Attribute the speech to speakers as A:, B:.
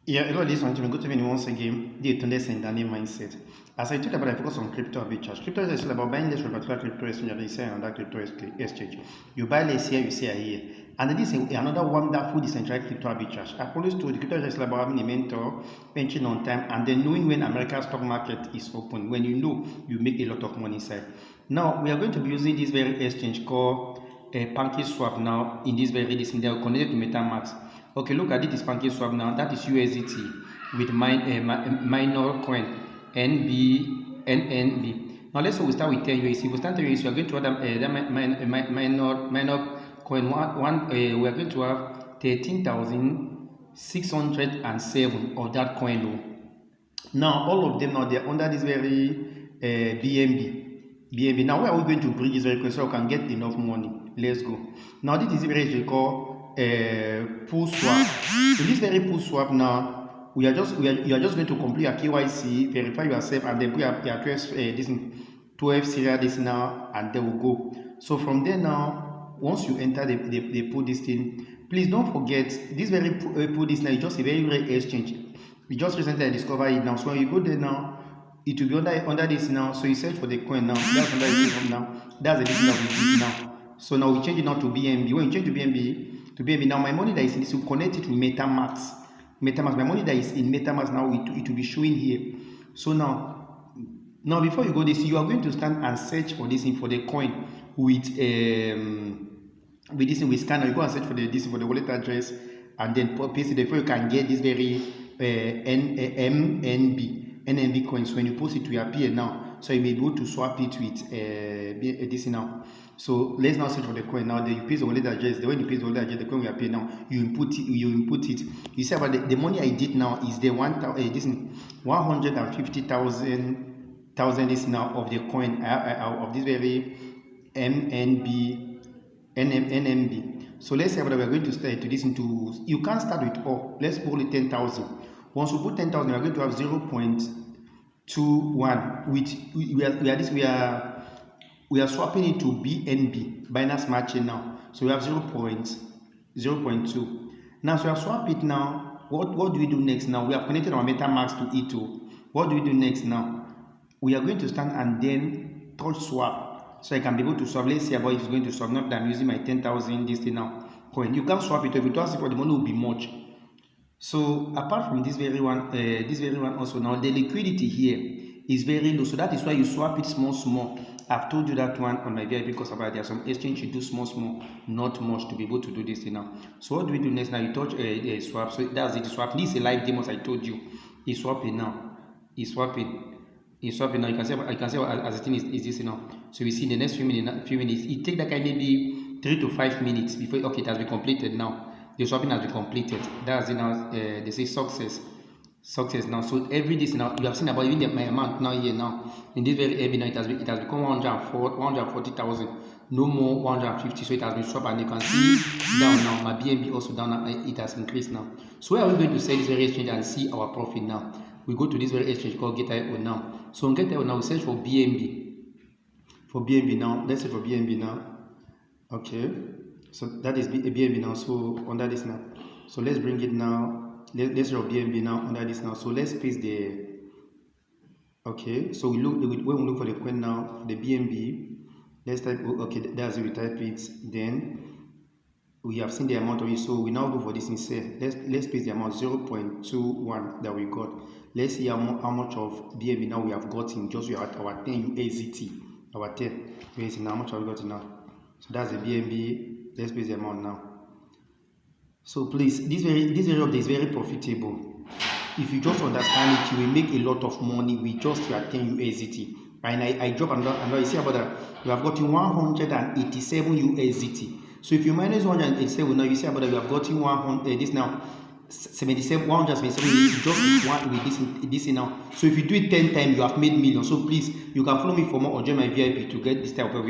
A: Yeah, hello, this one. Good evening once again. The Tunde Sendani mindset. As I talked about, I focus on crypto arbitrage. Crypto is about buying this particular crypto exchange and selling another crypto exchange. You buy less here, you sell here. And this is another wonderful decentralized crypto arbitrage. I always told you, crypto is about having a mentor, pension on time, and then knowing when America's stock market is open. When you know, you make a lot of money inside. Now, we are going to be using this very exchange called PancakeSwap now in this very this they are connected to MetaMask. Okay, look at it is PancakeSwap now. That is USDT with minor coin NNB. Now let's say we start with 10 USD. If we start 10 USD, we are going to have that minor coin we are going to have 13,607 of that coin. Now all of them now they are under this very BNB. Now where are we going to bring this very quick so we can get enough money? Let's go. Now this is very we call pool swap. So this very pool swap now you are just going to complete your KYC, verify yourself, and then put your 12 serial this now, and they will go. So from there now, once you enter they put this thing. Please don't forget this very put this now is just a very exchange. We just recently discovered it now. So when you go there now, it will be under this now. So you search for the coin now. That's under it now. That's the thing that we do now. So now we change it now to BNB. When you change to BNB now, my money that is in this will connect it to MetaMask. My money that is in MetaMask now it will be showing here. So now before you go this, you are going to stand and search for this thing for the coin with this thing with scanner. You go and search for this for the wallet address and then paste it before you can get this very NNB coins. When you post it to appear now, so you'll be able to swap it with this now. So let's now search for the coin now. Then you paste the wallet address. When you paste the wallet address, the coin will appear now. You input it. You see about the money I did now is the 150,000 is now of the coin of this very NNB. So let's say that we are going to start to this into. You can't start with all. Let's put it 10,000. Once we put 10,000, we are going to have 0.21, which we are swapping it to BNB, Binance Smart Chain now. So we have 0.2. Now, so we have swapped it now. What do we do next now? We have connected our MetaMask to it too. What do we do next now? We are going to stand and then touch swap. So I can be able to swap. Let's see about if it's going to swap. Not that I'm using my 10,000 this thing now. Coin. You can't swap it. If you don't swap it, the money will be much. So apart from this very one also now the liquidity here is very low. So that is why you swap it small. I've told you that one on my VIP course about there are some exchange you do small, not much to be able to do this thing now. So what do we do next now? You touch a swap. So that's it. Swap. This is a live demo. I told you. It's swapping now. It's swapping now. You can see as the thing is this now. So we see in the next few minutes. It takes that kind maybe 3 to 5 minutes before it has been completed now. The swapping has been completed. That's it now. They say success now. So every this now you have seen about even my amount now here now in this very heavy now it has become 140,000, no more 150. So it has been swapped and you can see down now. My BNB also down now. It has increased now. So where are we going to sell this very exchange and see our profit now? We go to this very exchange called GetIO now. So on GetIO now we search for BNB. For BNB now, let's search for BNB now. Okay. So that is BNB now. So under this now. So let's bring it now. Let's draw BNB now under this now. So let's paste the. Okay. So when we look for the coin now, for the BNB, let's type. Okay, that's it. We type it. Then we have seen the amount of it. So we now go for this instead. Let's paste the amount 0.21 that we got. Let's see how much of BNB now we have gotten. Just we are at our 10 USDT. Our 10 USDT. Now how much have we got now? So that's the BNB. Let's paste the amount now. So please, this very update is very profitable. If you just understand it, you will make a lot of money with just your 10 USDT. And I drop another. You see about that? You have gotten 187 USDT. So if you minus 187 now, you see about that you have gotten 100. This now 177 just with this now. So if you do it 10 times, you have made millions. So please, you can follow me for more or join my VIP to get this type of